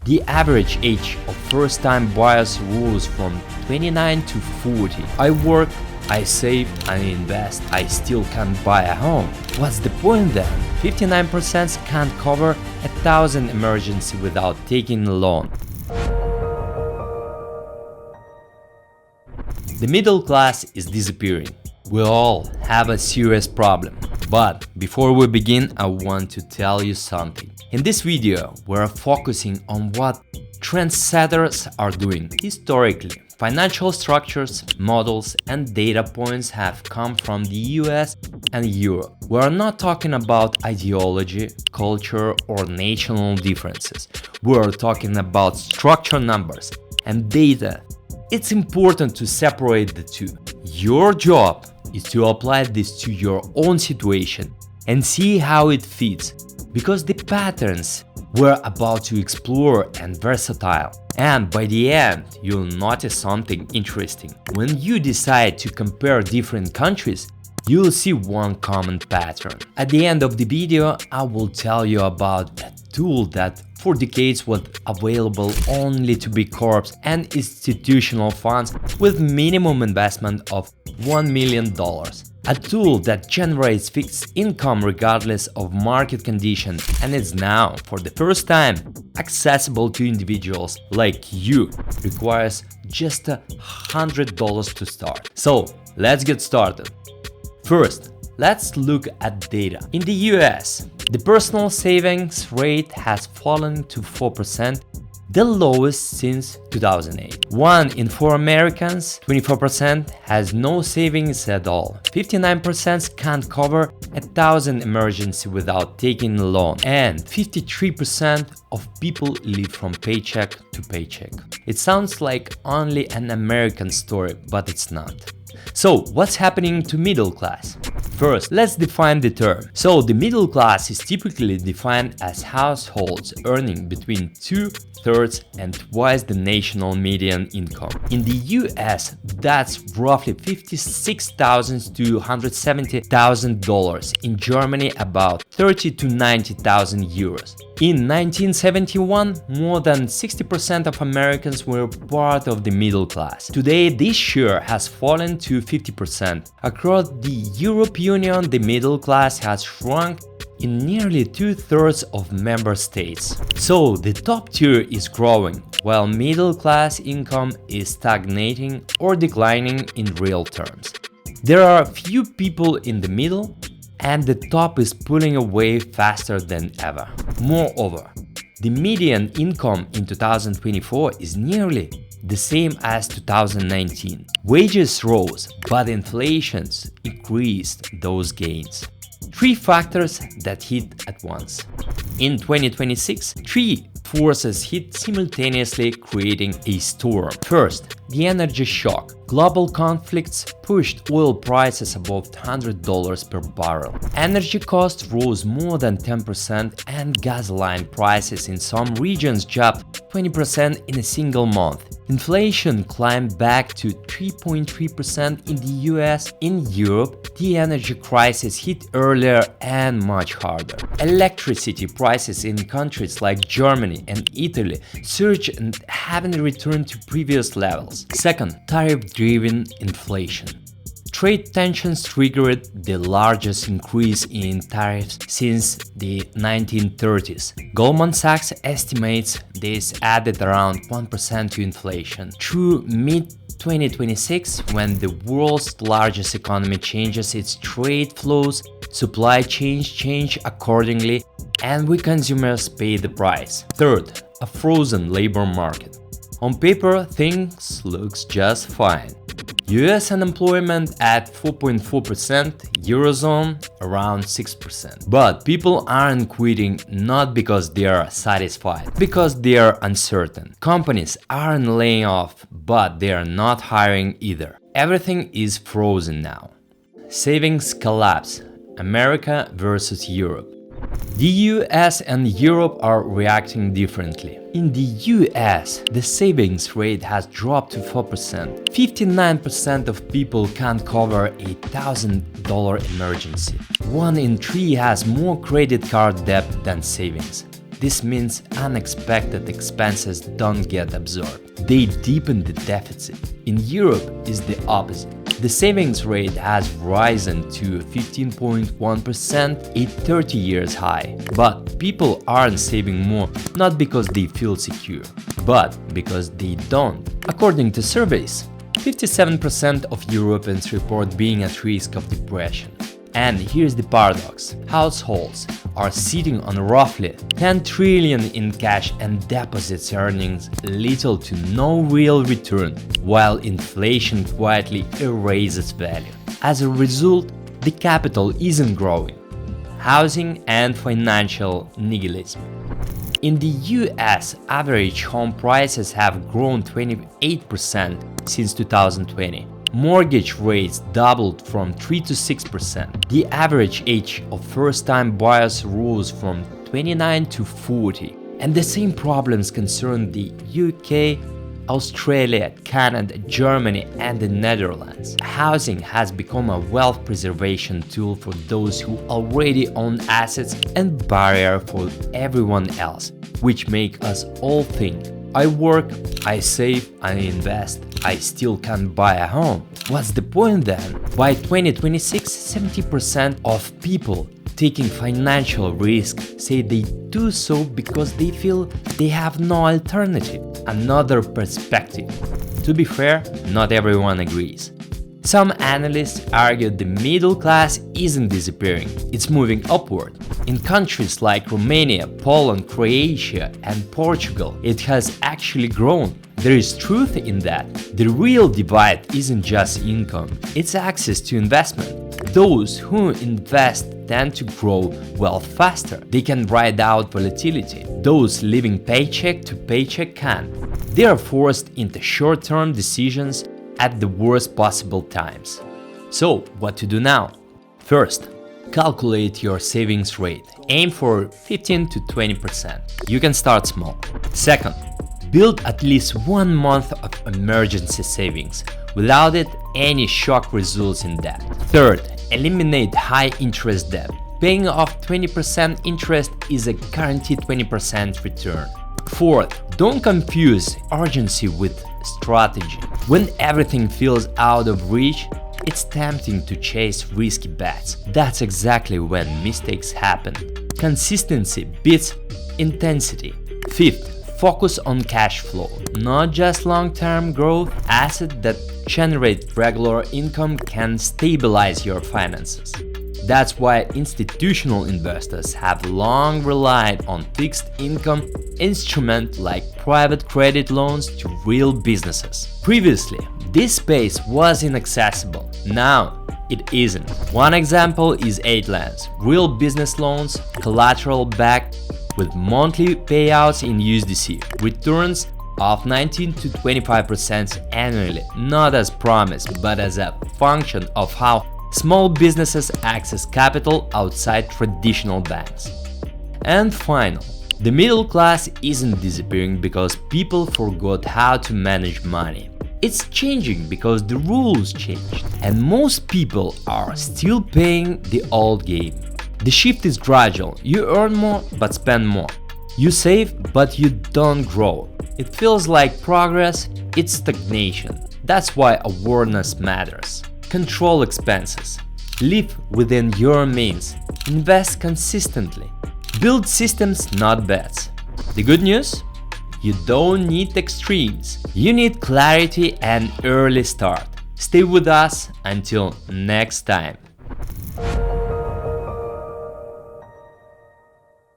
The average age of first-time buyers rose from 29 to 40. I work, I save, I invest, I still can't buy a home. What's the point then? 59% can't cover 1,000 emergency without taking a loan. The middle class is disappearing. We all have a serious problem. But before we begin, I want to tell you something. In this video, we're focusing on what trendsetters are doing. Historically, financial structures, models, and data points have come from the US and Europe. We're not talking about ideology, culture, or national differences. We're talking about structured numbers and data. It's important to separate the two. Your job is to apply this to your own situation and see how it fits, because the patterns we're about to explore are versatile. And by the end, you'll notice something interesting. When you decide to compare different countries, you'll see one common pattern. At the end of the video, I will tell you about a tool that for decades was available only to big corps and institutional funds with minimum investment of $1 million. A tool that generates fixed income regardless of market conditions and is now, for the first time, accessible to individuals like you. Requires just $100 to start. So let's get started. First, let's look at data. In the US, the personal savings rate has fallen to 4%, the lowest since 2008. 1 in 4 Americans, 24%, has no savings at all. 59% can't cover 1,000 emergency without taking a loan. And 53% of people live from paycheck to paycheck. It sounds like only an American story, but it's not. So, what's happening to middle class? First, let's define the term. So, the middle class is typically defined as households earning between 2/3 and twice the national median income. In the US, that's roughly $56,000 to $170,000. In Germany, about 30 to 90,000 euros. In 1971, more than 60% of Americans were part of the middle class. Today, this share has fallen to 50%. Across the European Union, the middle class has shrunk in nearly 2/3 of member states. So, the top tier is growing, while middle class income is stagnating or declining in real terms. There are few people in the middle, and the top is pulling away faster than ever. Moreover, the median income in 2024 is nearly the same as 2019. Wages rose, but inflation increased those gains. Three factors that hit at once. In 2026, three forces hit simultaneously, creating a storm. First, the energy shock. Global conflicts pushed oil prices above $100 per barrel. Energy costs rose more than 10%, and gasoline prices in some regions jumped 20% in a single month. Inflation climbed back to 3.3% in the US. In Europe, the energy crisis hit earlier and much harder. Electricity prices in countries like Germany and Italy surged and haven't returned to previous levels. Second, tariff-driven inflation. Trade tensions triggered the largest increase in tariffs since the 1930s. Goldman Sachs estimates this added around 1% to inflation. Through mid-2026, when the world's largest economy changes its trade flows, supply chains change accordingly, and we consumers pay the price. Third, a frozen labor market. On paper, things looks just fine. US unemployment at 4.4%, Eurozone around 6%. But people aren't quitting not because they are satisfied, because they are uncertain. Companies aren't laying off, but they are not hiring either. Everything is frozen now. Savings collapse. America versus Europe. The US and Europe are reacting differently. In the US, the savings rate has dropped to 4%. 59% of people can't cover a $1,000 emergency. 1 in 3 has more credit card debt than savings. This means unexpected expenses don't get absorbed. They deepen the deficit. In Europe, it's the opposite. The savings rate has risen to 15.1%, a 30 years high. But people aren't saving more, not because they feel secure, but because they don't. According to surveys, 57% of Europeans report being at risk of depression. And here's the paradox. Households are sitting on roughly 10 trillion in cash and deposits earning little to no real return, while inflation quietly erases value. As a result, the capital isn't growing. Housing and financial nihilism. In the US, average home prices have grown 28% since 2020. Mortgage rates doubled from 3 to 6%. The average age of first-time buyers rose from 29 to 40. And the same problems concern the UK, Australia, Canada, Germany, and the Netherlands. Housing has become a wealth preservation tool for those who already own assets and barrier for everyone else, which make us all think, I work, I save, I invest, I still can't buy a home. What's the point then? By 2026, 70% of people taking financial risk say they do so because they feel they have no alternative. Another perspective. To be fair, not everyone agrees. Some analysts argue the middle class isn't disappearing, it's moving upward. In countries like Romania, Poland, Croatia, and Portugal, it has actually grown. There is truth in that. The real divide isn't just income, it's access to investment. Those who invest tend to grow wealth faster. They can ride out volatility. Those living paycheck to paycheck can't. They are forced into short-term decisions at the worst possible times. So, what to do now? First, calculate your savings rate. Aim for 15 to 20%. You can start small. Second, build at least 1 month of emergency savings. Without it, any shock results in debt. Third, eliminate high interest debt. Paying off 20% interest is a guaranteed 20% return. Fourth, don't confuse urgency with strategy. When everything feels out of reach, it's tempting to chase risky bets. That's exactly when mistakes happen. Consistency beats intensity. Fifth, focus on cash flow, not just long-term growth. Assets that generate regular income can stabilize your finances. That's why institutional investors have long relied on fixed income instruments like private credit loans to real businesses. Previously, this space was inaccessible. Now, it isn't. One example is 8lands, real business loans, collateral backed with monthly payouts in USDC, returns of 19 to 25% annually, not as promised, but as a function of how small businesses access capital outside traditional banks. And final, the middle class isn't disappearing because people forgot how to manage money. It's changing because the rules changed, and most people are still playing the old game. The shift is gradual. You earn more but spend more. You save but you don't grow. It feels like progress, it's stagnation. That's why awareness matters. Control expenses. Live within your means. Invest consistently. Build systems, not bets. The good news? You don't need extremes. You need clarity and early start. Stay with us until next time.